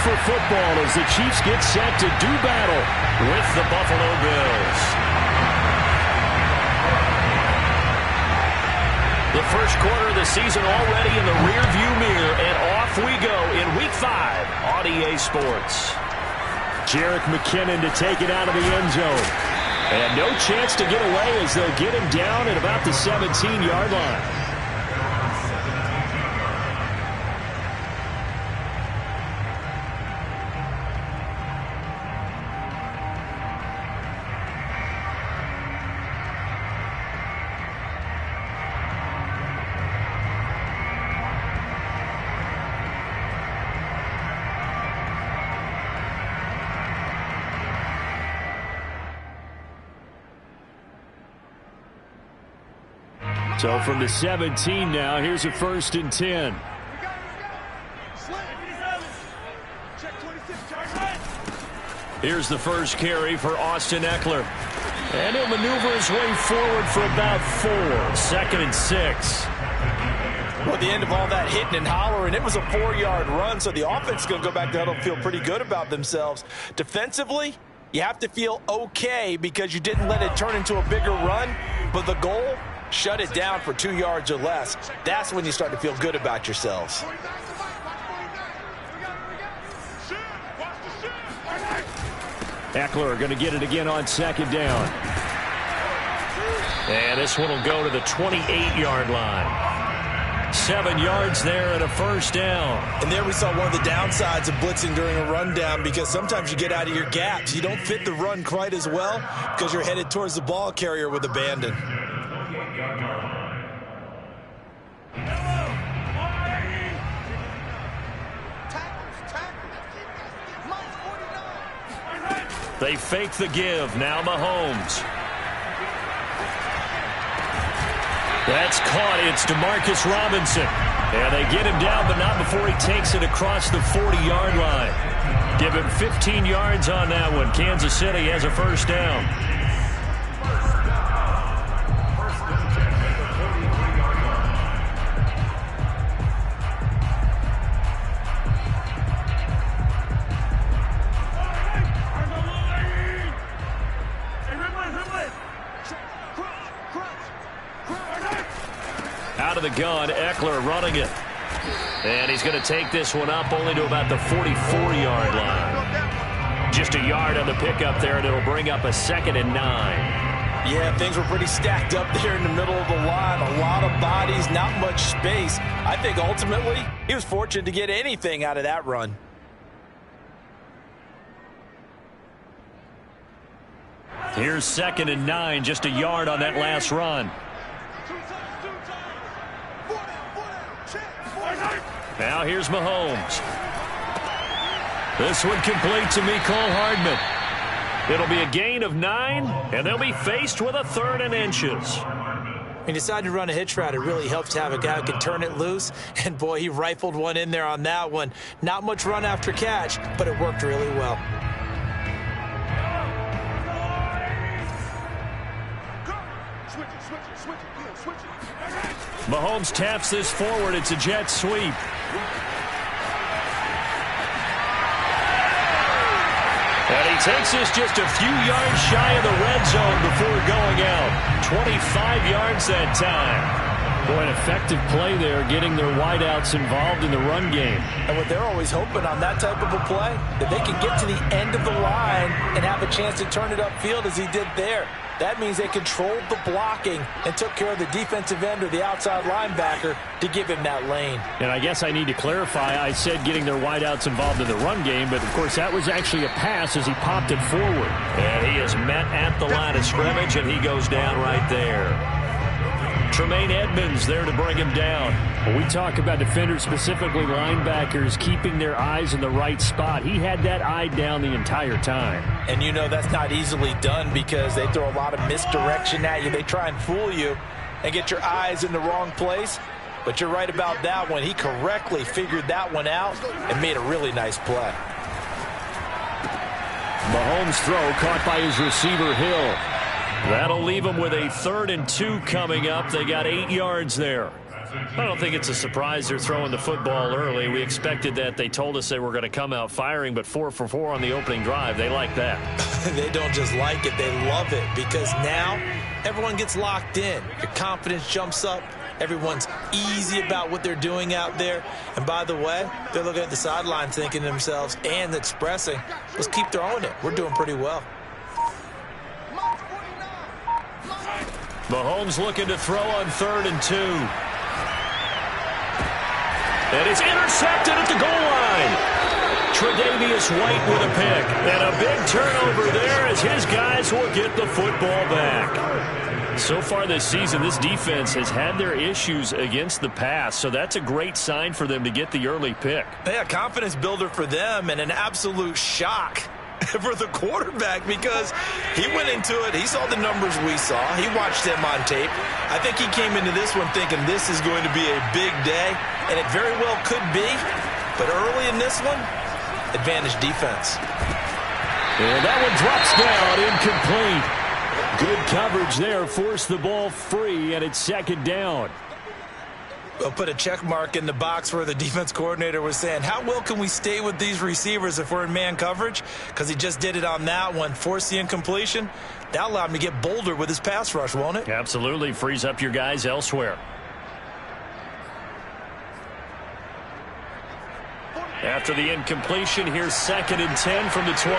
for football as the Chiefs get set to do battle with the Buffalo Bills. The first quarter of the season already in the rearview mirror, and off we go in Week 5 on EA Sports. Jerick McKinnon to take it out of the end zone. And no chance to get away as they'll get him down at about the 17-yard line. So from the 17 now, here's a 1st and 10. Here's the first carry for Austin Eckler. And he'll maneuver his way forward for about 4. 2nd and 6. Well, at the end of all that hitting and hollering, it was a 4-yard run, so the offense is going to go back to huddle and feel pretty good about themselves. Defensively, you have to feel okay because you didn't let it turn into a bigger run, but the goal, shut it down for 2 yards or less. That's when you start to feel good about yourselves. Eckler going to get it again on 2nd down. And this one will go to the 28-yard line. 7 yards there and a 1st down. And there we saw one of the downsides of blitzing during a rundown, because sometimes you get out of your gaps. You don't fit the run quite as well because you're headed towards the ball carrier with abandon. They fake the give. Now Mahomes. That's caught. It's DeMarcus Robinson. And they get him down, but not before he takes it across the 40-yard line. Give him 15 yards on that one. Kansas City has a 1st down. Out of the gun, Eckler running it. And he's going to take this one up only to about the 44-yard line. Just a yard on the pickup there, and it'll bring up a 2nd and 9. Yeah, things were pretty stacked up there in the middle of the line. A lot of bodies, not much space. I think ultimately he was fortunate to get anything out of that run. Here's 2nd and 9, just a yard on that last run. Now here's Mahomes. This one complete to Mecole Hardman. It'll be a gain of 9, and they'll be faced with a 3rd and inches. He decided to run a hitch route. It really helps to have a guy who can turn it loose. And, boy, he rifled one in there on that one. Not much run after catch, but it worked really well. Mahomes taps this forward. It's a jet sweep. And he takes this just a few yards shy of the red zone before going out. 25 yards that time. Boy, an effective play there, getting their wideouts involved in the run game. And what they're always hoping on that type of a play, that they can get to the end of the line and have a chance to turn it upfield as he did there. That means they controlled the blocking and took care of the defensive end or the outside linebacker to give him that lane. And I guess I need to clarify, I said getting their wideouts involved in the run game, but of course that was actually a pass as he popped it forward. And he is met at the line of scrimmage, and he goes down right there. Tremaine Edmonds there to bring him down. When we talk about defenders, specifically linebackers, keeping their eyes in the right spot, he had that eye down the entire time. And you know that's not easily done because they throw a lot of misdirection at you. They try and fool you and get your eyes in the wrong place. But you're right about that one. He correctly figured that one out and made a really nice play. Mahomes' throw caught by his receiver, Hill. That'll leave them with a 3rd and 2 coming up. They got 8 yards there. I don't think it's a surprise they're throwing the football early. We expected that. They told us they were going to come out firing, but 4 for 4 on the opening drive. They like that. They don't just like it, they love it, because now everyone gets locked in. Your confidence jumps up. Everyone's easy about what they're doing out there. And by the way, they're looking at the sideline thinking to themselves and expressing, let's keep throwing it. We're doing pretty well. Mahomes looking to throw on 3rd and 2. And it's intercepted at the goal line. Tre'Davious White with a pick. And a big turnover there as his guys will get the football back. So far this season, this defense has had their issues against the pass, so that's a great sign for them to get the early pick. Yeah, confidence builder for them and an absolute shock for the quarterback, because he went into it, he saw the numbers we saw, he watched them on tape. I think he came into this one thinking this is going to be a big day, and it very well could be, but early in this one, advantage defense. And that one drops down, incomplete. Good coverage there, forced the ball free, and it's 2nd down. We'll put a check mark in the box where the defense coordinator was saying, how well can we stay with these receivers if we're in man coverage? Because he just did it on that one, forced the incompletion. That'll allow him to get bolder with his pass rush, won't it? Absolutely, frees up your guys elsewhere. After the incompletion, here's 2nd and 10 from the 20.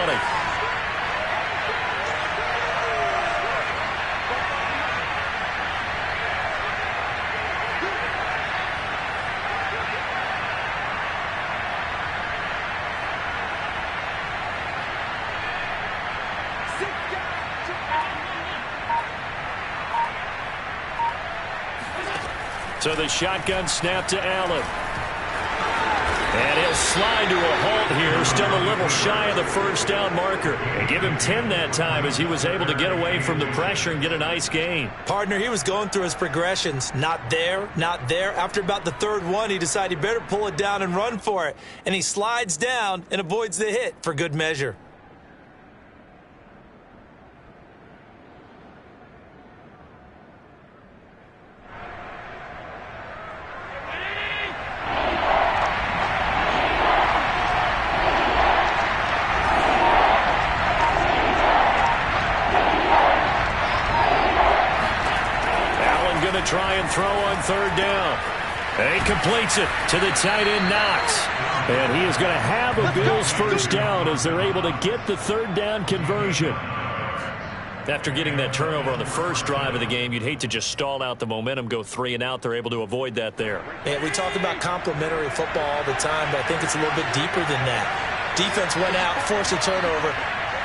So the shotgun snap to Allen. And he'll slide to a halt here, still a little shy of the 1st down marker. And give him 10 that time as he was able to get away from the pressure and get a nice gain. Partner, he was going through his progressions. Not there, not there. After about the 3rd one, he decided he better pull it down and run for it. And he slides down and avoids the hit for good measure. Try and throw on 3rd down. And he completes it to the tight end, Knox. And he is going to have a Bills 1st down as they're able to get the 3rd down conversion. After getting that turnover on the 1st drive of the game, you'd hate to just stall out the momentum, go 3 and out. They're able to avoid that there. Yeah, we talk about complementary football all the time, but I think it's a little bit deeper than that. Defense went out, forced a turnover,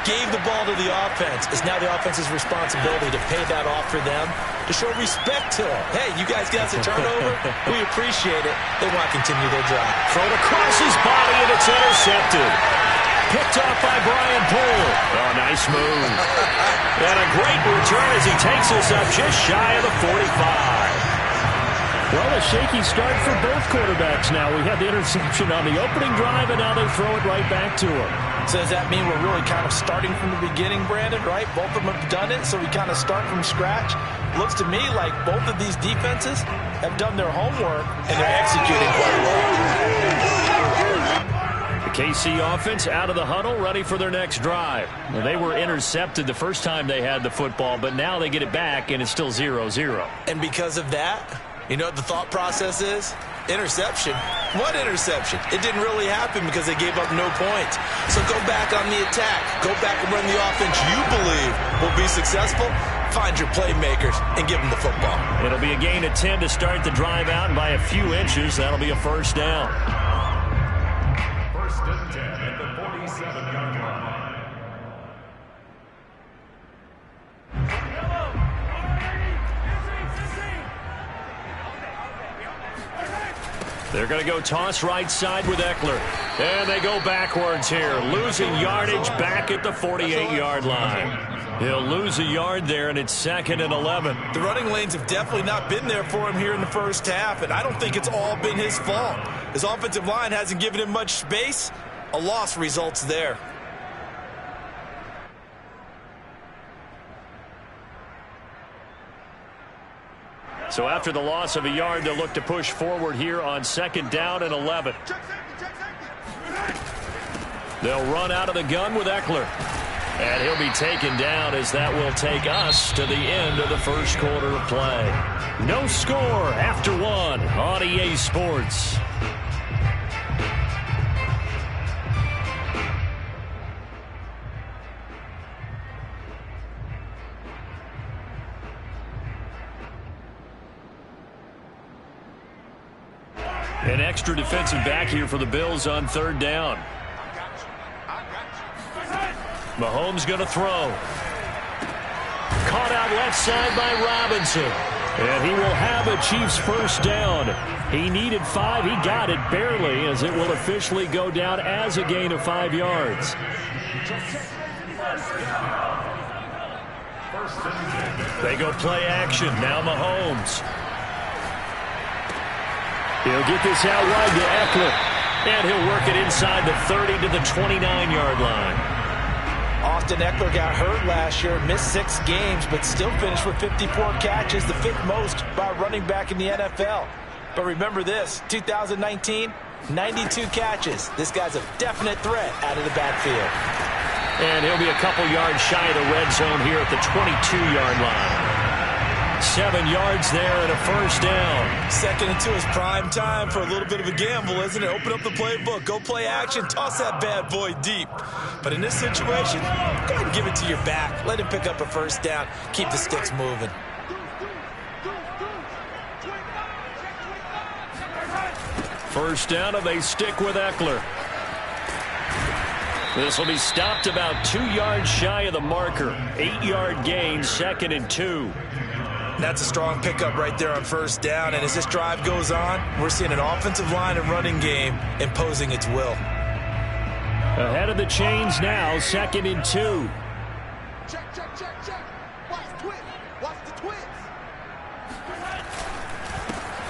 gave the ball to the offense. It's now the offense's responsibility to pay that off for them, to show respect to them. Hey, you guys got us a turnover. We appreciate it. They want to continue their drive. Thrown across his body, and it's intercepted. Picked off by Brian Poole. Oh, nice move. And a great return as he takes us up just shy of the 45. Well, a shaky start for both quarterbacks now. We had the interception on the opening drive, and now they throw it right back to him. So does that mean we're really kind of starting from the beginning, Brandon, right? Both of them have done it, so we kind of start from scratch. Looks to me like both of these defenses have done their homework, and they're executing quite well. The KC offense out of the huddle, ready for their next drive. Well, they were intercepted the first time they had the football, but now they get it back, and it's still 0-0. And because of that, you know what the thought process is? Interception. What interception? It didn't really happen because they gave up no points. So go back on the attack. Go back and run the offense you believe will be successful. Find your playmakers and give them the football. It'll be a gain of 10 to start the drive out, and by a few inches, that'll be a 1st down. 1st and 10 at the 47-yard line. They're going to go toss right side with Eckler. And they go backwards here, losing yardage back at the 48-yard line. He'll lose a yard there, and it's 2nd and 11. The running lanes have definitely not been there for him here in the 1st half, and I don't think it's all been his fault. His offensive line hasn't given him much space. A loss results there. So after the loss of a yard, they'll look to push forward here on 2nd down and 11. They'll run out of the gun with Eckler. And he'll be taken down as that will take us to the end of the first quarter of play. No score after 1 on EA Sports. An extra defensive back here for the Bills on 3rd down. Mahomes going to throw. Caught out left side by Robinson. And he will have a Chiefs first down. He needed 5. He got it barely, as it will officially go down as a gain of 5 yards. They go play action. Now Mahomes. He'll get this out wide to Eckler. And he'll work it inside the 30 to the 29-yard line. Austin Eckler got hurt last year, missed 6 games, but still finished with 54 catches, the 5th most by a running back in the NFL. But remember this, 2019, 92 catches. This guy's a definite threat out of the backfield. And he'll be a couple yards shy of the red zone here at the 22-yard line. 7 yards there and a first down. 2nd and 2 is prime time for a little bit of a gamble, isn't it? Open up the playbook, go play action, toss that bad boy deep. But in this situation, go ahead and give it to your back. Let him pick up a first down. Keep the sticks moving. First down, and they stick with Eckler. This will be stopped about 2 yards shy of the marker. 8-yard gain, 2nd and 2. That's a strong pickup right there on first down. And as this drive goes on, we're seeing an offensive line and running game imposing its will. Ahead of the chains now, 2nd and 2. Check. Watch the twist. Watch the twist.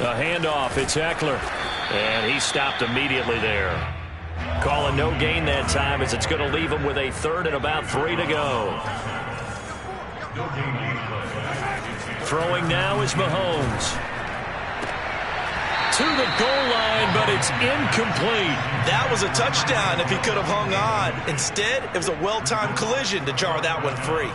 A handoff, it's Eckler. And he stopped immediately there. Calling no gain that time, as it's going to leave him with a 3rd and about 3 to go. Throwing now is Mahomes. To the goal line, but it's incomplete. That was a touchdown if he could have hung on. Instead, it was a well-timed collision to jar that one free.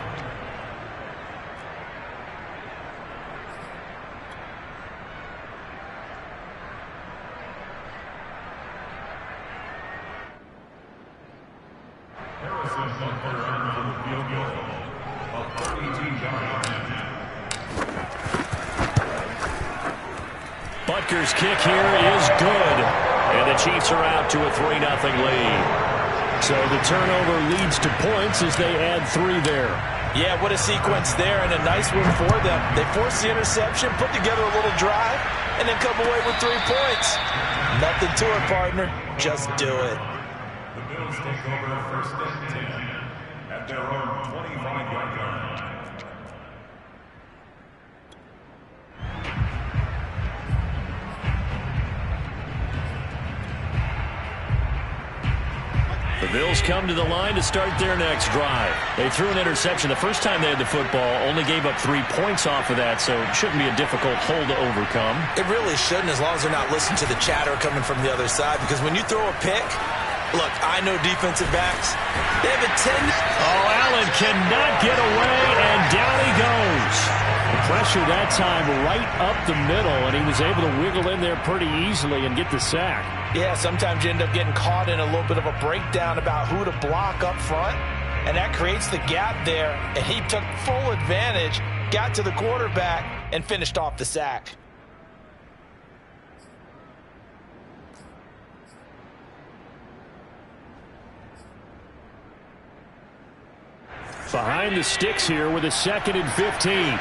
Butker's kick here is good. And the Chiefs are out to a 3-0 lead. So the turnover leads to points as they add 3 there. Yeah, what a sequence there, and a nice win for them. They forced the interception, put together a little drive, and then come away with 3 points. Nothing to it, partner. Just do it. The Bills take over 1st and 10 at their own 25-yard line. The Bills come to the line to start their next drive. They threw an interception the first time they had the football, only gave up 3 points off of that, so it shouldn't be a difficult hole to overcome. It really shouldn't, as long as they're not listening to the chatter coming from the other side, because when you throw a pick, look, I know defensive backs, they have a tendency. Oh, Allen cannot get away, and down he goes. The pressure that time right up the middle, and he was able to wiggle in there pretty easily and get the sack. Yeah, sometimes you end up getting caught in a little bit of a breakdown about who to block up front, and that creates the gap there, and he took full advantage, got to the quarterback, and finished off the sack. Behind the sticks here with a 2nd and 15.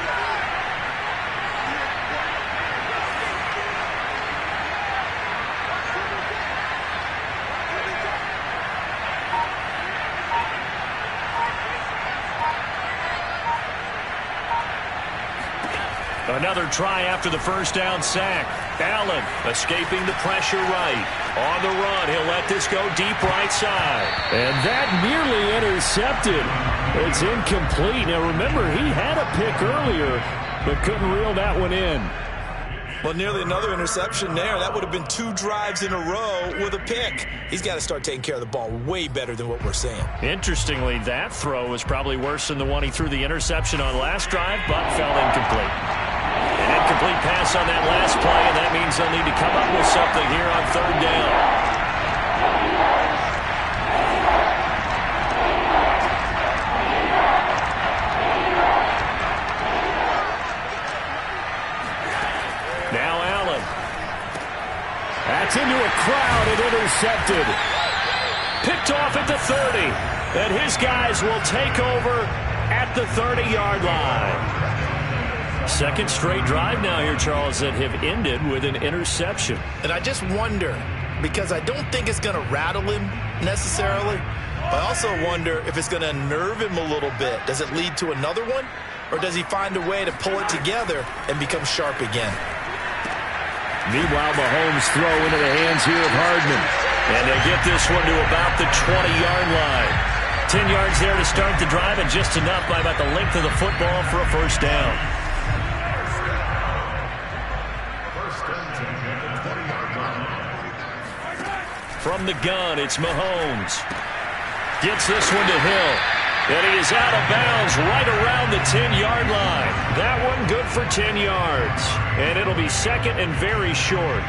Another try after the first down sack. Allen escaping the pressure right. On the run, he'll let this go deep right side. And that nearly intercepted. It's incomplete. Now remember, he had a pick earlier, but couldn't reel that one in. Well, nearly another interception there. That would have been 2 drives in a row with a pick. He's got to start taking care of the ball way better than what we're seeing. Interestingly, that throw was probably worse than the one he threw the interception on last drive, but fell incomplete. An incomplete pass on that last play, and that means they'll need to come up with something here on 3rd down. That's into a crowd and intercepted. Picked off at the 30. And his guys will take over at the 30-yard line. Second straight drive now here, Charles, that have ended with an interception. And I just wonder, because I don't think it's going to rattle him necessarily, but I also wonder if it's going to unnerve him a little bit. Does it lead to another one? Or does he find a way to pull it together and become sharp again? Meanwhile, Mahomes throw into the hands here of Hardman. And they get this one to about the 20-yard line. 10 yards there to start the drive, and just enough by about the length of the football for a first down. From the gun, it's Mahomes. Gets this one to Hill. And he is out of bounds right around the 10-yard line. That one good for 10 yards. And it'll be second and very short.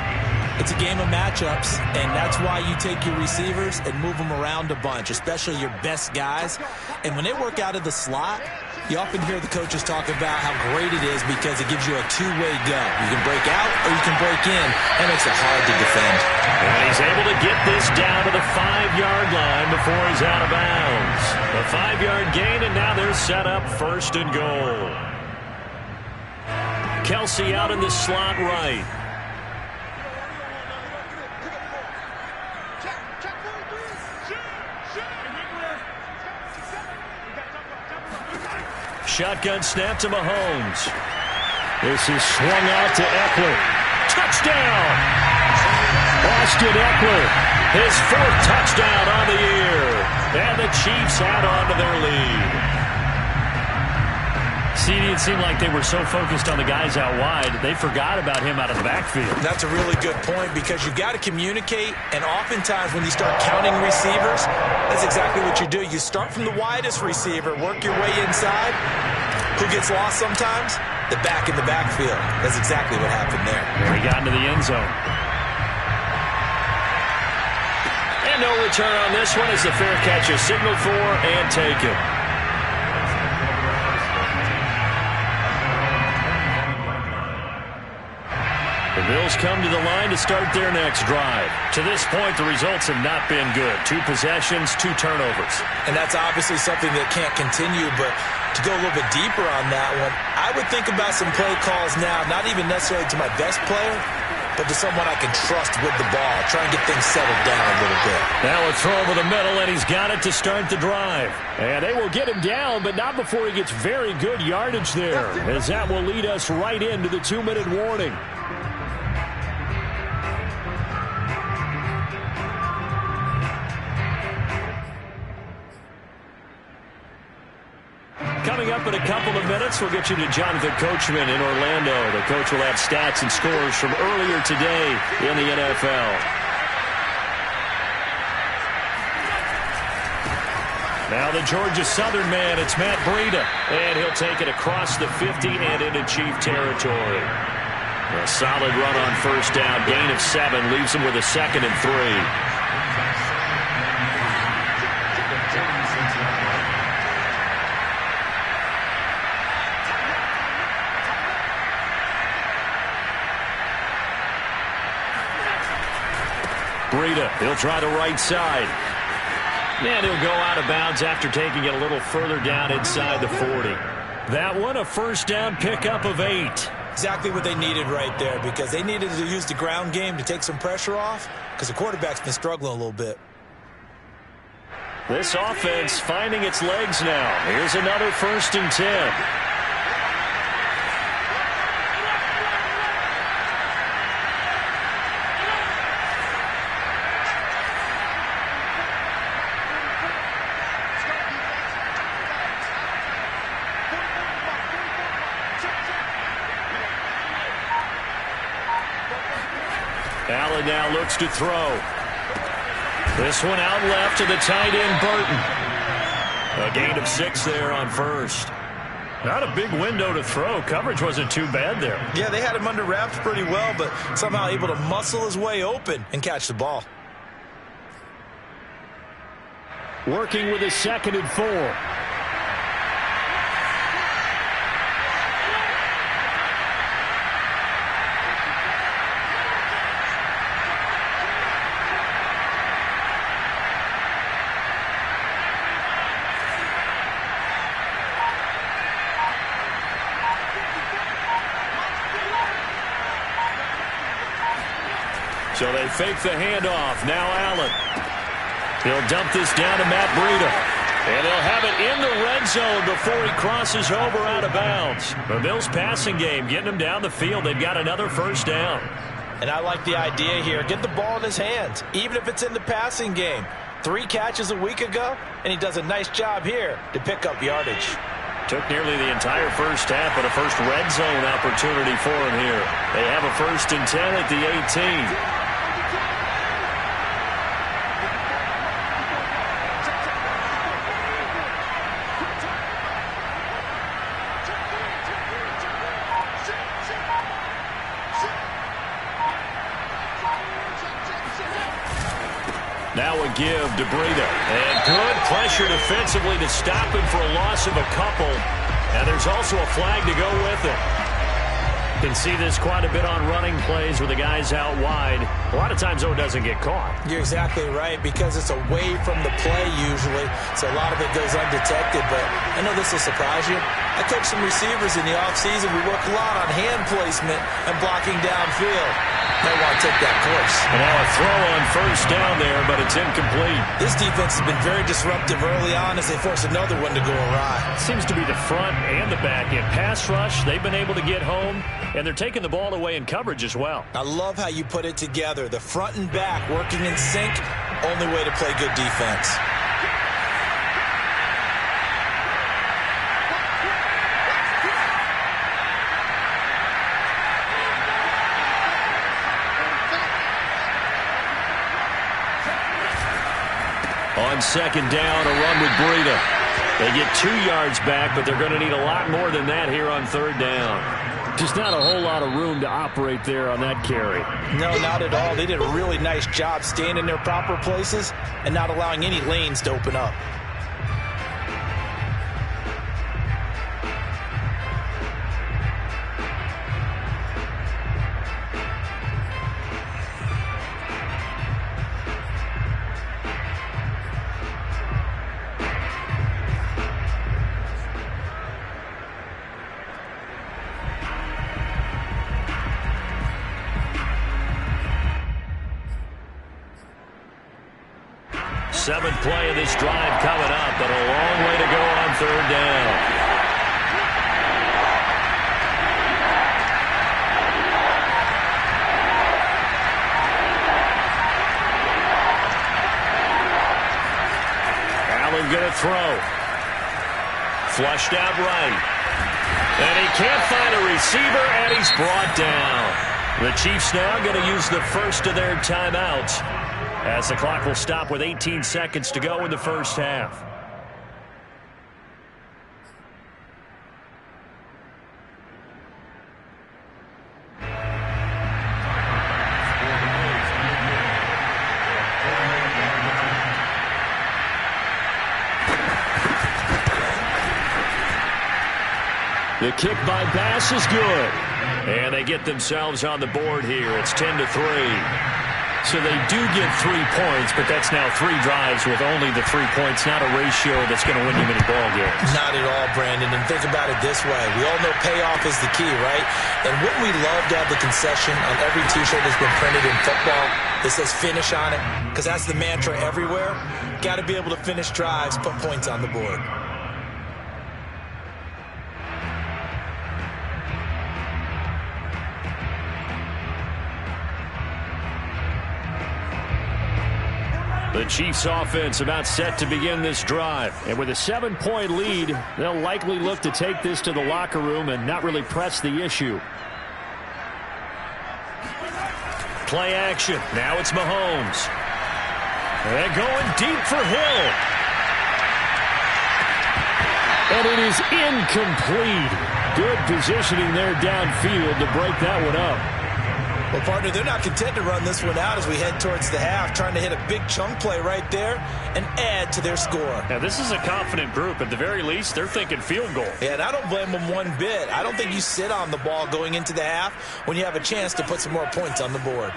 It's a game of matchups, and that's why you take your receivers and move them around a bunch, especially your best guys. And when they work out of the slot, you often hear the coaches talk about how great it is because it gives you a two-way go. You can break out or you can break in. That makes it hard to defend. And he's able to get this down to the 5-yard line before he's out of bounds. A 5-yard gain, and now they're set up 1st and goal. Kelsey out in the slot right. Shotgun snap to Mahomes. This is swung out to Eckler. Touchdown! Austin Eckler, his 4th touchdown on the year. And the Chiefs add on to their lead. CD, it seemed like they were so focused on the guys out wide, they forgot about him out of the backfield. That's a really good point because you've got to communicate, and oftentimes when you start counting receivers, that's exactly what you do. You start from the widest receiver, work your way inside. Who gets lost sometimes? The back in the backfield. That's exactly what happened there. And he got into the end zone. And no return on this one as the fair catch is signaled for and taken. The Bills come to the line to start their next drive. To this point, the results have not been good. 2 possessions, 2 turnovers. And that's obviously something that can't continue, but to go a little bit deeper on that one, I would think about some play calls now, not even necessarily to my best player, but to someone I can trust with the ball. Try and get things settled down a little bit. Now a throw over the middle, and he's got it to start the drive. And they will get him down, but not before he gets very good yardage there, as that will lead us right into the 2-minute warning. Coming up in a couple of minutes, we'll get you to Jonathan Coachman in Orlando. The coach will have stats and scores from earlier today in the NFL. Now the Georgia Southern man, it's Matt Breida. And he'll take it across the 50 and into Chief territory. A solid run on 1st down. Gain of 7 leaves him with a 2nd and 3. Breida, he'll try the right side. And he'll go out of bounds after taking it a little further down inside the 40. That one, a 1st down pickup of 8. Exactly what they needed right there because they needed to use the ground game to take some pressure off because the quarterback's been struggling a little bit. This offense finding its legs now. Here's another 1st and 10. Allen now looks to throw. This one out left to the tight end, Burton. A gain of 6 there on first. Not a big window to throw. Coverage wasn't too bad there. Yeah, they had him under wraps pretty well, but somehow able to muscle his way open and catch the ball. Working with a 2nd and 4. So they fake the handoff. Now Allen. He'll dump this down to Matt Breida. And he'll have it in the red zone before he crosses over out of bounds. The Bills passing game getting him down the field. They've got another first down. And I like the idea here. Get the ball in his hands, even if it's in the passing game. 3 catches a week ago, and he does a nice job here to pick up yardage. Took nearly the entire first half, but a first red zone opportunity for him here. They have a 1st and 10 at the 18. Now a give to Breida. And good pressure defensively to stop him for a loss of a couple. And there's also a flag to go with it. You can see this quite a bit on running plays with the guys out wide. A lot of times, though, it doesn't get caught. You're exactly right, because it's away from the play usually, so a lot of it goes undetected. But I know this will surprise you. I coach some receivers in the offseason. We work a lot on hand placement and blocking downfield. Might want to take that course. And now a throw on first down there, but it's incomplete. This defense has been very disruptive early on as they force another one to go awry. Seems to be the front and the back end. Pass rush, they've been able to get home, and they're taking the ball away in coverage as well. I love how you put it together. The front and back working in sync, only way to play good defense. On 2nd down, a run with Breida. They get 2 yards back, but they're going to need a lot more than that here on 3rd down. Just not a whole lot of room to operate there on that carry. No, not at all. They did a really nice job staying in their proper places and not allowing any lanes to open up. Seventh play of this drive coming up, but a long way to go on 3rd down. Allen going to throw. Flushed out right. And he can't find a receiver, and he's brought down. The Chiefs now going to use the first of their timeouts, as the clock will stop with 18 seconds to go in the first half. The kick by Bass is good. And they get themselves on the board here. It's 10-3. So they do get 3 points, but that's now 3 drives with only the 3 points, not a ratio that's going to win you many ball games. Not at all, Brandon. And think about it this way. We all know payoff is the key, right? And wouldn't we love to have the concession on every T-shirt that's been printed in football that says finish on it? Because that's the mantra everywhere. Got to be able to finish drives, put points on the board. The Chiefs offense about set to begin this drive. And with a 7-point lead, they'll likely look to take this to the locker room and not really press the issue. play action. Now it's Mahomes. And going deep for Hill. And it is incomplete. Good positioning there downfield to break that one up. Well, partner, they're not content to run this one out as we head towards the half, trying to hit a big chunk play right there and add to their score. Now, this is a confident group. At the very least, they're thinking field goal. Yeah, and I don't blame them one bit. I don't think you sit on the ball going into the half when you have a chance to put some more points on the board.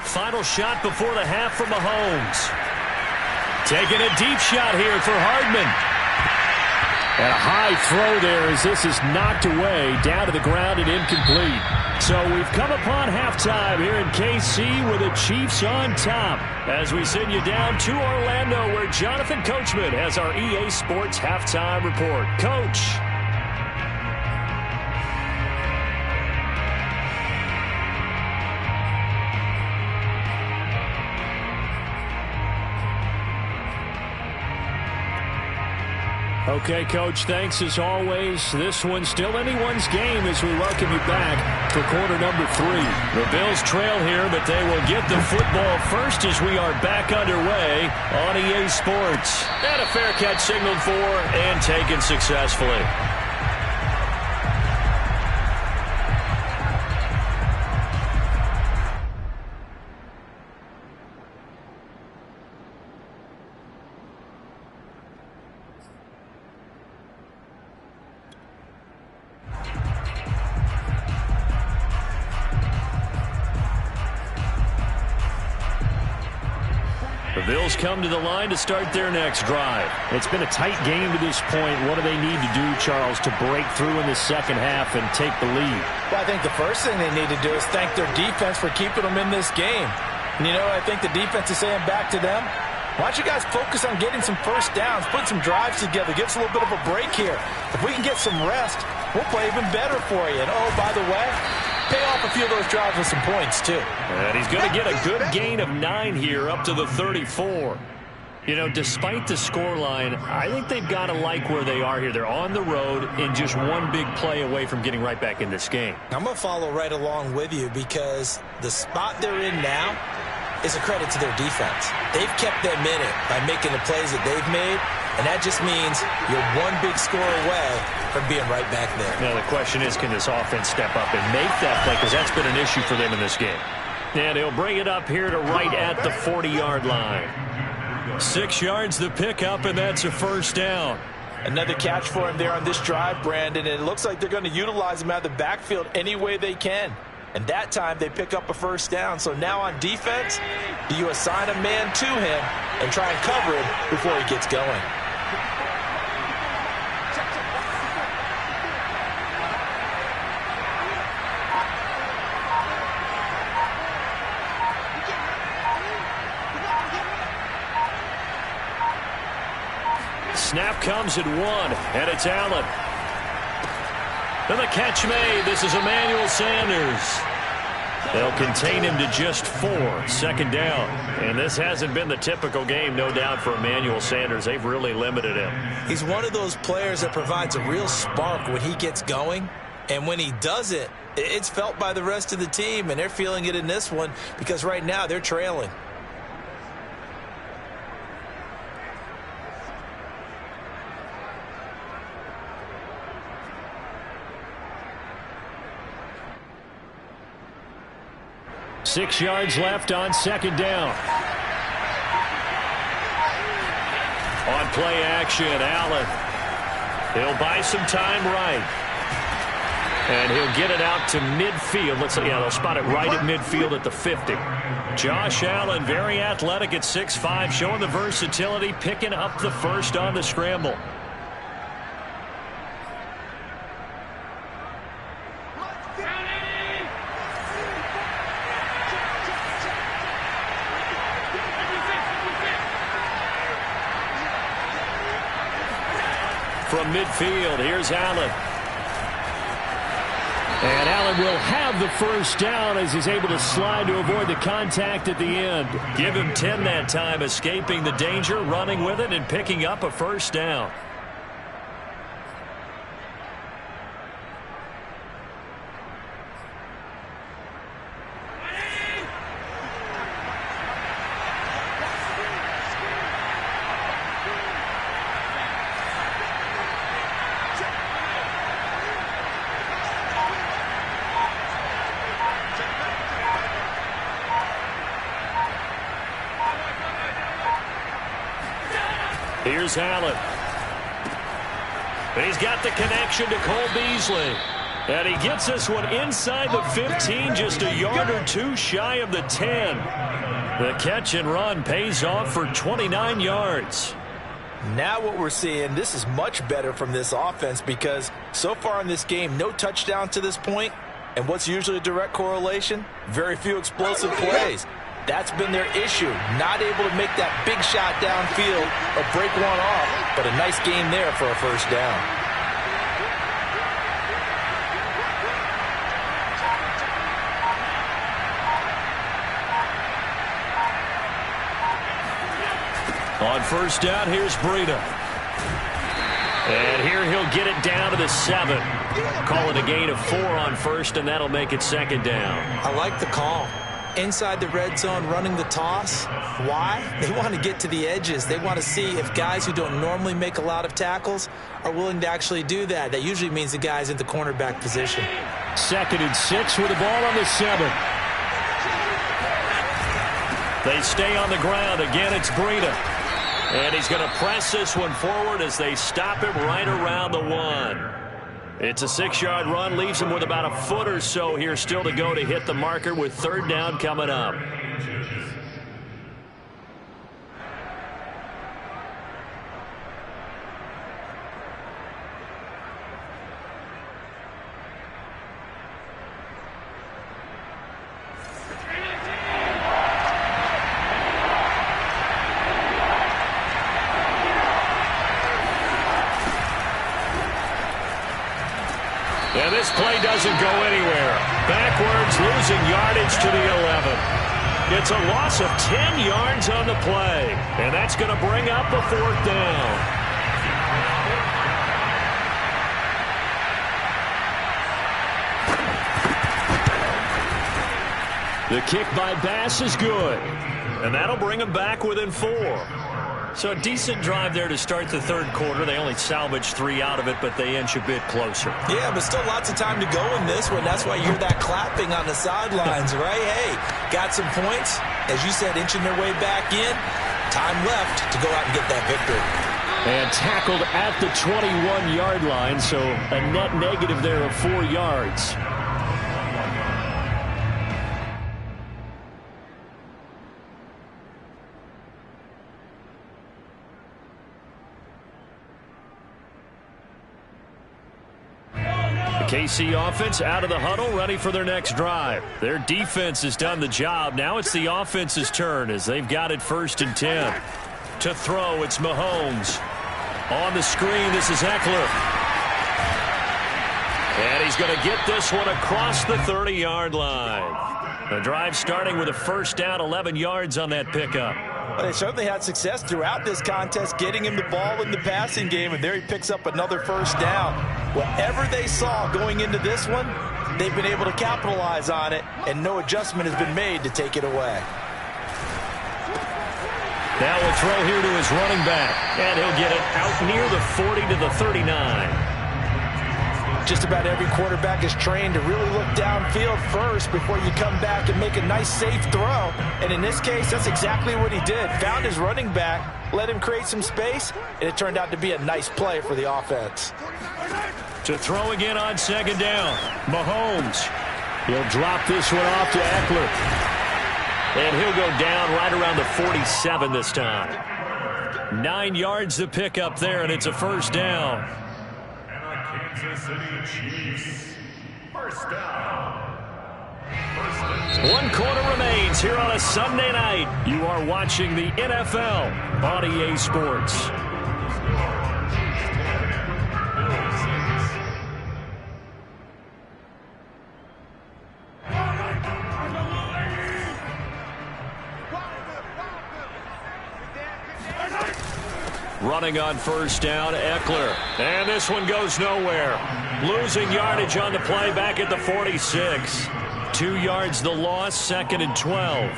Final shot before the half from Mahomes. Taking a deep shot here for Hardman. And a high throw there as this is knocked away, down to the ground and incomplete. So we've come upon halftime here in KC with the Chiefs on top. As we send you down to Orlando where Jonathan Coachman has our EA Sports halftime report. Coach. Okay, Coach, thanks as always. This one's still anyone's game as we welcome you back for quarter number 3. The Bills trail here, but they will get the football first as we are back underway on EA Sports. And a fair catch signaled for and taken successfully. The Bills come to the line to start their next drive. It's been a tight game to this point. What do they need to do, Charles, to break through in the second half and take the lead? Well, I think the first thing they need to do is thank their defense for keeping them in this game. And, you know, I think the defense is saying back to them, why don't you guys focus on getting some first downs, put some drives together, give us a little bit of a break here. If we can get some rest, we'll play even better for you. And, oh, by the way, pay off a few of those drives with some points, too. And he's going to get a good gain of 9 here up to the 34. You know, despite the scoreline, I think they've got to like where they are here. They're on the road and just one big play away from getting right back in this game. I'm going to follow right along with you because the spot they're in now is a credit to their defense. They've kept them in it by making the plays that they've made, and that just means you're one big score away from being right back there. Now, the question is, can this offense step up and make that play? Because that's been an issue for them in this game. And he'll bring it up here to right at the 40-yard line. 6 yards the pickup, and that's a first down. Another catch for him there on this drive, Brandon, and it looks like they're going to utilize him out of the backfield any way they can. And that time they pick up a first down. So now on defense, do you assign a man to him and try and cover him before he gets going? Snap comes at 1, and it's Allen. And the catch made. This is Emmanuel Sanders. They'll contain him to just 4, second down. And this hasn't been the typical game, no doubt, for Emmanuel Sanders. They've really limited him. He's one of those players that provides a real spark when he gets going. And when he does it, it's felt by the rest of the team, and they're feeling it in this one because right now they're trailing. Six yards left on second down. On play action, Allen. He'll buy some time right. And he'll get it out to midfield. Let's see, yeah, they'll spot it right at midfield at the 50. Josh Allen, very athletic at 6'5", showing the versatility, picking up the first on the scramble. From midfield, here's Allen. And Allen will have the first down as he's able to slide to avoid the contact at the end. Give him 10 that time, escaping the danger, running with it, and picking up a first down. Here's Allen. He's got the connection to Cole Beasley. And he gets this one inside the 15, just a yard or two shy of the 10. The catch and run pays off for 29 yards. Now what we're seeing, this is much better from this offense because so far in this game, no touchdown to this point. And what's usually a direct correlation? Very few explosive plays. That's been their issue. Not able to make that big shot downfield or break one off, but a nice game there for a first down. On first down, here's Breida. And here he'll get it down to the 7. Call it a gain of 4 on first, and that'll make it second down. I like the call. Inside the red zone, running the toss. Why? They want to get to the edges. They want to see if guys who don't normally make a lot of tackles are willing to actually do that. That usually means the guy's in the cornerback position. 2nd and 6 with the ball on the 7. They stay on the ground. Again, it's Breida. And he's going to press this one forward as they stop him right around the 1. It's a 6-yard run, leaves him with about a foot or so here still to go to hit the marker with third down coming up. And this play doesn't go anywhere. Backwards, losing yardage to the 11. It's a loss of 10 yards on the play. And that's going to bring up the 4th down. The kick by Bass is good. And that'll bring him back within 4. So a decent drive there to start the third quarter. They only salvaged 3 out of it, but they inch a bit closer. Yeah, but still lots of time to go in this one. That's why you hear that clapping on the sidelines, right? Hey, got some points. As you said, inching their way back in. Time left to go out and get that victory. And tackled at the 21-yard line, so a net negative there of 4 yards. KC offense out of the huddle, ready for their next drive. Their defense has done the job. Now it's the offense's turn as they've got it 1st and 10. To throw, it's Mahomes. On the screen, this is Eckler. And he's going to get this one across the 30-yard line. The drive starting with a first down, 11 yards on that pickup. Well, they certainly had success throughout this contest getting him the ball in the passing game, and there he picks up another first down. Whatever they saw going into this one, they've been able to capitalize on it, and no adjustment has been made to take it away. Now we'll throw here to his running back, and he'll get it out near the 40 to the 39. Just about every quarterback is trained to really look downfield first before you come back and make a nice, safe throw. And in this case, that's exactly what he did. Found his running back, let him create some space, and it turned out to be a nice play for the offense. To throw again on 2nd down, Mahomes. He'll drop this one off to Eckler. And he'll go down right around the 47 this time. 9 yards to pick up there, and it's a first down. Kansas City Chiefs. First down. 1 quarter remains here on a Sunday night. You are watching the NFL on EA Sports. Running on first down, Eckler. And this one goes nowhere. Losing yardage on the play back at the 46. 2 yards the loss, 2nd and 12.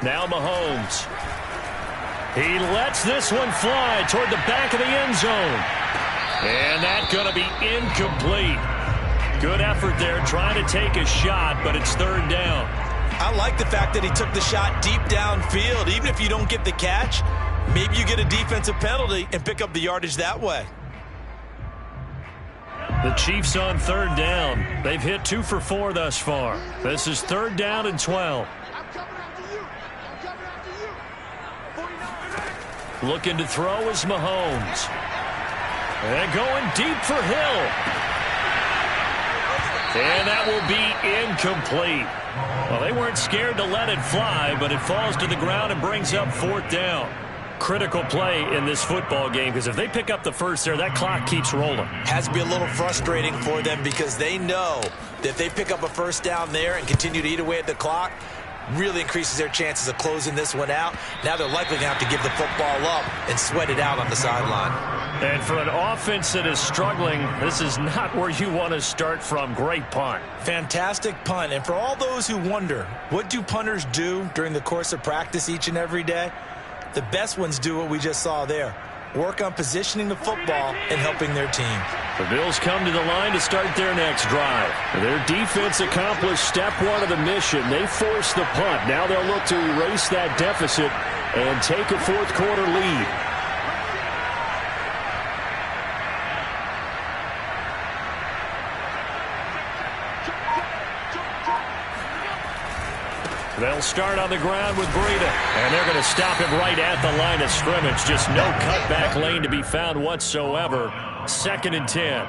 Now Mahomes. He lets this one fly toward the back of the end zone. And that's going to be incomplete. Good effort there trying to take a shot, but it's 3rd down. I like the fact that he took the shot deep downfield. Even if you don't get the catch, maybe you get a defensive penalty and pick up the yardage that way. The Chiefs on third down. They've hit 2 for 4 thus far. This is 3rd down and 12. I'm coming after you. I'm coming after you. 49. Looking to throw is Mahomes. And going deep for Hill. And that will be incomplete. Well, they weren't scared to let it fly, but it falls to the ground and brings up 4th down. Critical play in this football game, because if they pick up the first there, that clock keeps rolling. Has to be a little frustrating for them because they know that if they pick up a first down there and continue to eat away at the clock, really increases their chances of closing this one out. Now they're likely going to have to give the football up and sweat it out on the sideline. And for an offense that is struggling, this is not where you want to start from. Great punt. Fantastic punt. And for all those who wonder, what do punters do during the course of practice each and every day? The best ones do what we just saw there. Work on positioning the football and helping their team. The Bills come to the line to start their next drive. Their defense accomplished step 1 of the mission. They forced the punt. Now they'll look to erase that deficit and take a 4th quarter lead. They'll start on the ground with Breida, and they're going to stop him right at the line of scrimmage. Just no cutback lane to be found whatsoever. 2nd and 10.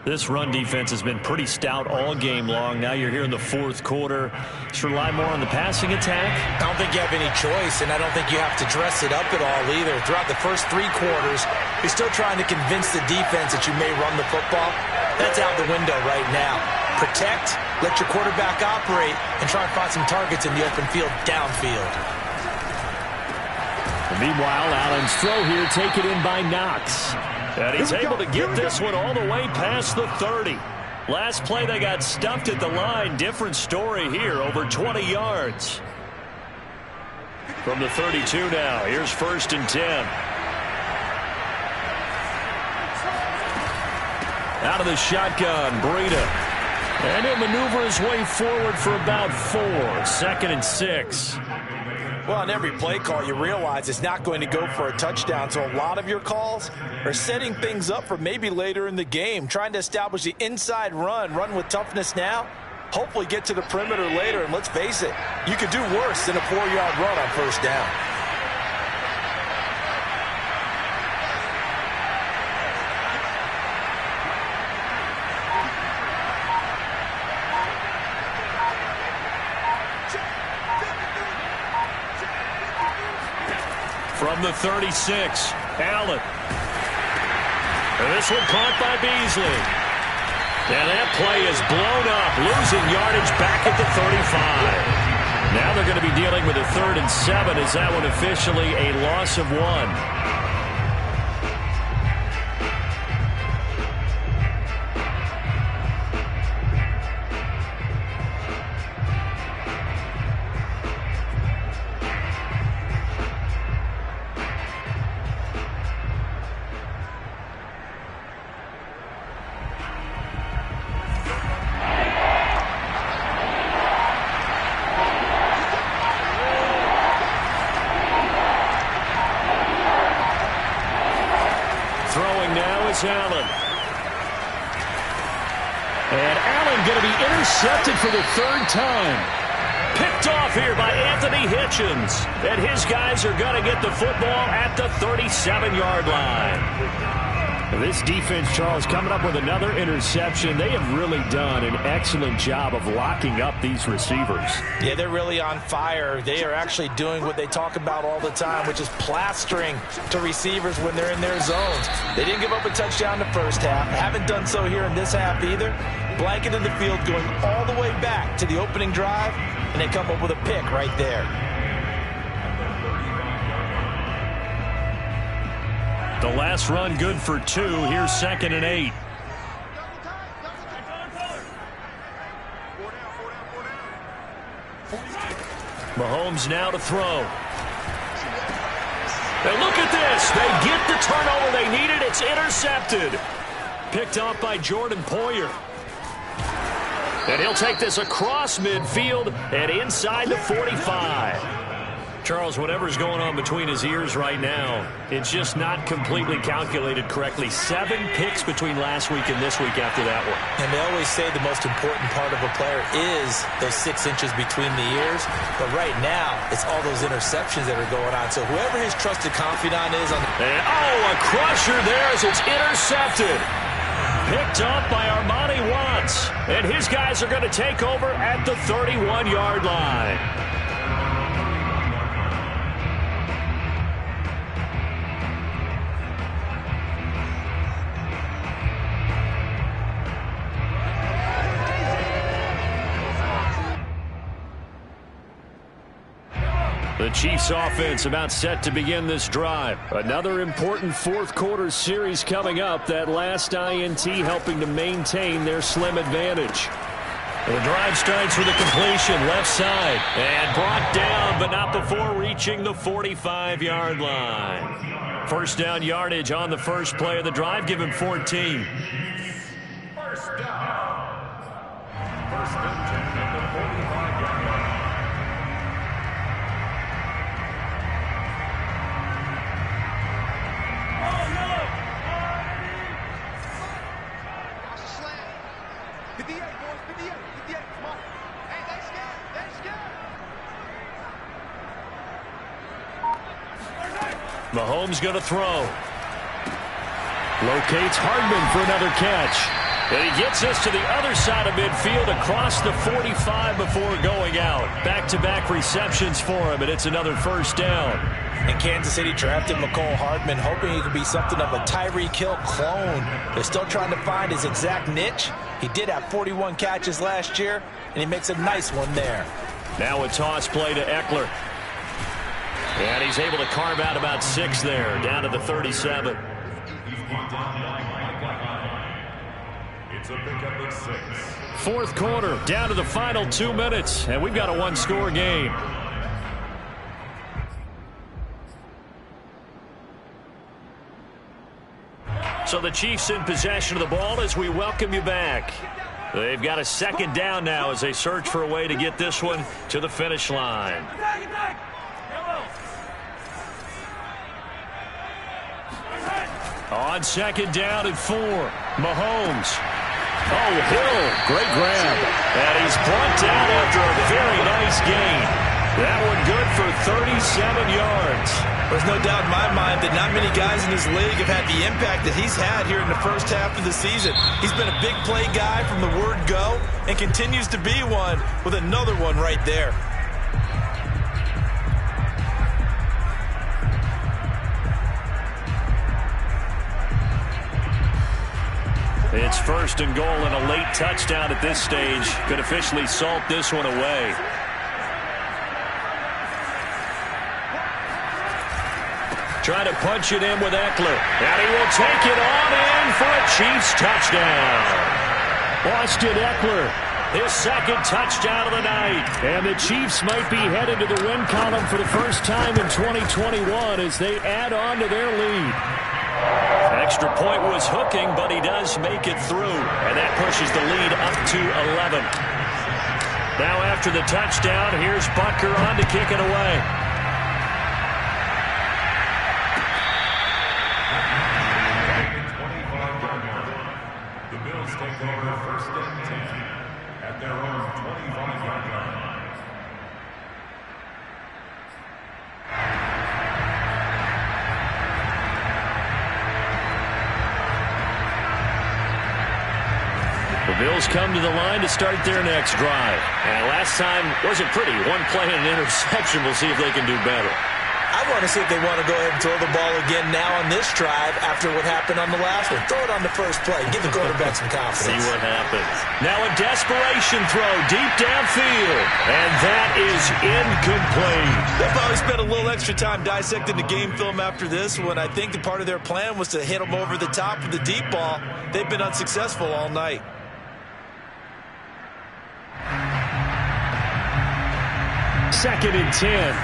This run defense has been pretty stout all game long. Now you're here in the 4th quarter. Just rely more on the passing attack. I don't think you have any choice, and I don't think you have to dress it up at all either. Throughout the first 3 quarters, you're still trying to convince the defense that you may run the football. That's out the window right now. Protect, let your quarterback operate, and try and find some targets in the open field downfield. And meanwhile, Allen's throw here taken in by Knox. And he's able to get this one all the way past the 30. Last play, they got stuffed at the line. Different story here, over 20 yards. From the 32 now, here's 1st and 10. Out of the shotgun, Breida. And he'll maneuver his way forward for about 4. 2nd and 6. Well, on every play call, you realize it's not going to go for a touchdown. So a lot of your calls are setting things up for maybe later in the game, trying to establish the inside run with toughness now, hopefully get to the perimeter later. And let's face it, you could do worse than a 4-yard run on 1st down. From the 36, Allen. And this one caught by Beasley. And that play is blown up, losing yardage back at the 35. Now they're going to be dealing with a 3rd and 7. Is that one officially a loss of 1? Allen. And Allen going to be intercepted for the 3rd time. Picked off here by Anthony Hitchens. And his guys are going to get the football at the 37-yard line. This defense, Charles, coming up with another interception. They have really done an excellent job of locking up these receivers. Yeah, they're really on fire. They are actually doing what they talk about all the time, which is plastering to receivers when they're in their zones. They didn't give up a touchdown the 1st half. Haven't done so here in this half either. Blanketed the field going all the way back to the opening drive, and they come up with a pick right there. The last run good for 2. Here's 2nd and 8. Mahomes now to throw. And look at this. They get the turnover they needed. It's intercepted. Picked off by Jordan Poyer. And he'll take this across midfield and inside the 45. Charles, whatever's going on between his ears right now, it's just not completely calculated correctly. 7 picks between last week and this week after that one. And they always say the most important part of a player is those 6 inches between the ears. But right now, it's all those interceptions that are going on. So whoever his trusted confidant is on the... And, a crusher there as it's intercepted. Picked up by Armani Watts. And his guys are going to take over at the 31-yard line. The Chiefs offense about set to begin this drive. Another important fourth quarter series coming up. That last INT helping to maintain their slim advantage. The drive starts with a completion left side. And brought down, but not before reaching the 45-yard line. First down yardage on the first play of the drive. Give him 14. First down. First and 10 at the 45-yard line. Mahomes going to throw. Locates Hardman for another catch. And he gets us to the other side of midfield across the 45 before going out. Back-to-back receptions for him, and it's another first down. And Kansas City drafted McCole Hardman, hoping he could be something of a Tyreek Hill clone. They're still trying to find his exact niche. He did have 41 catches last year, and he makes a nice one there. Now a toss play to Eckler. And he's able to carve out about 6 there, down to the 37. It's a pickup of 6. Fourth quarter, down to the final 2 minutes, and we've got a one-score game. So the Chiefs in possession of the ball as we welcome you back. They've got a second down now as they search for a way to get this one to the finish line. On second down and 4, Mahomes. Oh, Hill, great grab. And he's brought down after a very nice gain. That one good for 37 yards. There's no doubt in my mind that not many guys in this league have had the impact that he's had here in the first half of the season. He's been a big play guy from the word go and continues to be one with another one right there. It's first and goal and a late touchdown at this stage could officially salt this one away. Trying to punch it in with Eckler. And he will take it on in for a Chiefs touchdown. Austin Eckler, his second touchdown of the night. And the Chiefs might be headed to the win column for the first time in 2021 as they add on to their lead. Extra point was hooking, but he does make it through. And that pushes the lead up to 11. Now after the touchdown, here's Butker on to kick it away. The Bills take over first and 10 at their own 25-yard line. The Bills come to the line to start their next drive. And last time wasn't pretty. One play and an interception. We'll see if they can do better. I want to see if they want to go ahead and throw the ball again now on this drive after what happened on the last one. Throw it on the first play. Give the quarterback some confidence. See what happens. Now a desperation throw deep downfield. And that is incomplete. They'll probably spend a little extra time dissecting the game film after this one. I think the part of their plan was to hit them over the top with the deep ball. They've been unsuccessful all night. Second and 10.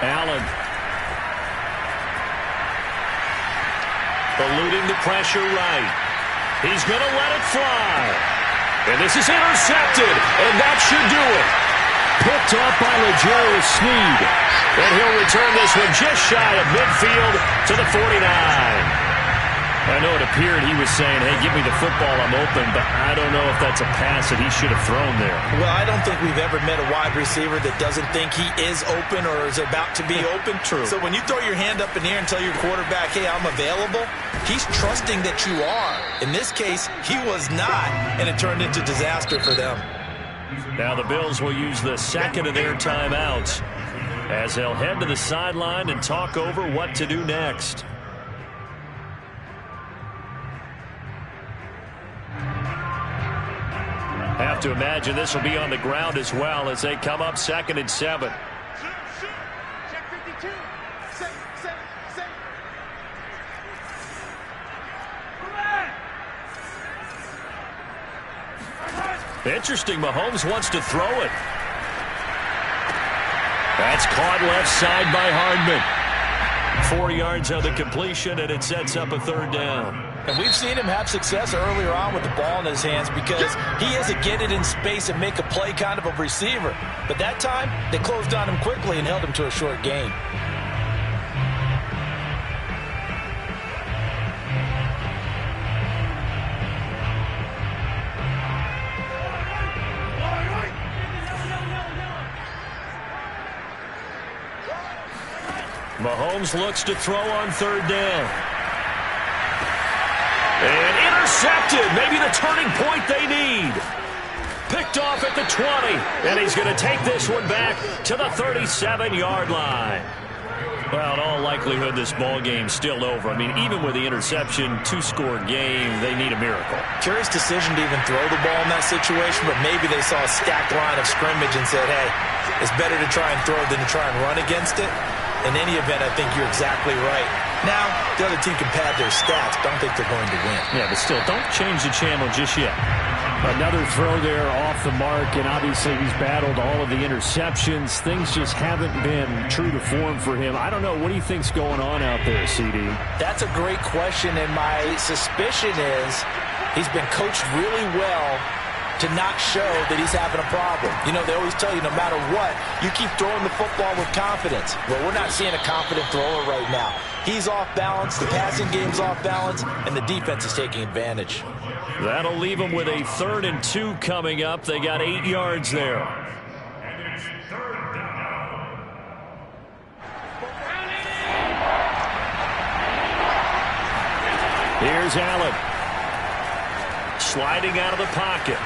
Allen. Eluding the pressure right. He's going to let it fly. And this is intercepted. And that should do it. Picked off by L'Jarius Sneed. And he'll return this one just shy of midfield to the 49. I know it appeared he was saying, hey, give me the football, I'm open, but I don't know if that's a pass that he should have thrown there. Well, I don't think we've ever met a wide receiver that doesn't think he is open or is about to be open. True. So when you throw your hand up in the air and tell your quarterback, hey, I'm available, he's trusting that you are. In this case, he was not, and it turned into disaster for them. Now the Bills will use the second of their timeouts as they'll head to the sideline and talk over what to do next. Have to imagine this will be on the ground as well as they come up 2nd and 7. Check 52. Set. Interesting, Mahomes wants to throw it. That's caught left side by Hardman. 4 yards on the completion, and it sets up a 3rd down. And we've seen him have success earlier on with the ball in his hands because he is a get it in space and make a play kind of a receiver. But that time, they closed on him quickly and held him to a short gain. Mahomes looks to throw on 3rd down. And intercepted. Maybe the turning point they need. Picked off at the 20. And he's going to take this one back to the 37-yard line. Well, in all likelihood, this ball game's still over. I mean, even with the interception, 2-score game, they need a miracle. Curious decision to even throw the ball in that situation, but maybe they saw a stacked line of scrimmage and said, hey, it's better to try and throw than to try and run against it. In any event, I think you're exactly right. Now, the other team can pad their stats. Don't think they're going to win. Yeah, but still, don't change the channel just yet. Another throw there off the mark, and obviously he's battled all of the interceptions. Things just haven't been true to form for him. I don't know. What do you think's going on out there, CD? That's a great question, and my suspicion is he's been coached really well to not show that he's having a problem. You know, they always tell you no matter what, you keep throwing the football with confidence. Well, we're not seeing a confident thrower right now. He's off balance, the passing game's off balance, and the defense is taking advantage. That'll leave them with a 3rd and 2 coming up. They got 8 yards there. And it's 3rd down. Here's Allen. Sliding out of the pocket.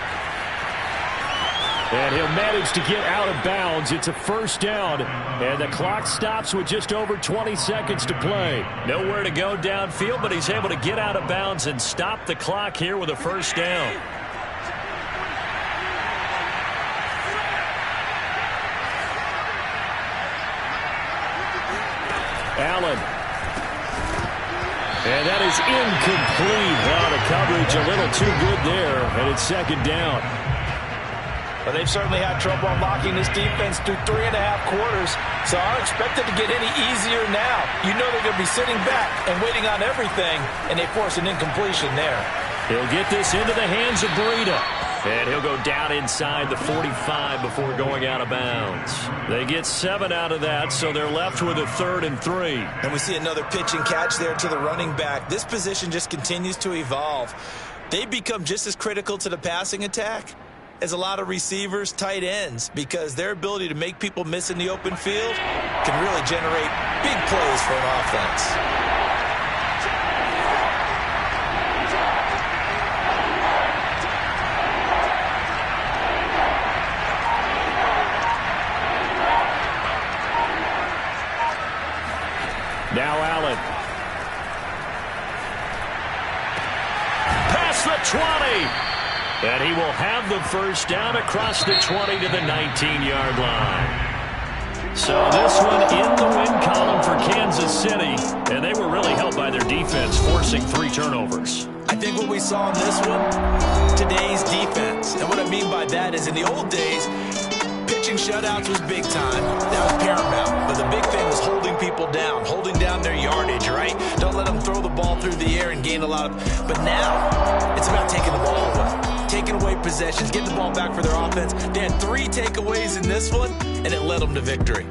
And he'll manage to get out of bounds. It's a 1st down. And the clock stops with just over 20 seconds to play. Nowhere to go downfield, but he's able to get out of bounds and stop the clock here with a 1st down. Allen. And that is incomplete. Wow, the coverage a little too good there. And it's 2nd down. But they've certainly had trouble unlocking this defense through 3.5 quarters, so I don't expect it to get any easier now. You know they're going to be sitting back and waiting on everything, and they force an incompletion there. He'll get this into the hands of Breida. And he'll go down inside the 45 before going out of bounds. They get 7 out of that, so they're left with a 3rd and 3. And we see another pitch and catch there to the running back. This position just continues to evolve. They become just as critical to the passing attack as a lot of receivers, tight ends, because their ability to make people miss in the open field can really generate big plays for an offense. Now Allen. Past the 20. And he will have the 1st down across the 20 to the 19-yard line. So this one in the win column for Kansas City. And they were really helped by their defense, forcing 3 turnovers. I think what we saw in this one, today's defense. And what I mean by that is in the old days, pitching shutouts was big time. That was paramount. But the big thing was holding people down, holding down their yardage, right? Don't let them throw the ball through the air and gain a lot of... But now, it's about taking the ball away. Taking away possessions, getting the ball back for their offense. They had 3 takeaways in this one, and it led them to victory.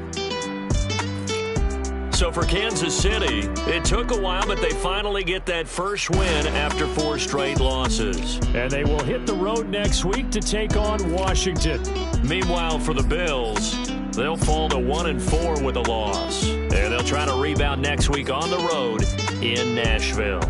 So for Kansas City, it took a while, but they finally get that first win after 4 straight losses. And they will hit the road next week to take on Washington. Meanwhile, for the Bills, they'll fall to 1-4 with a loss. And they'll try to rebound next week on the road in Nashville.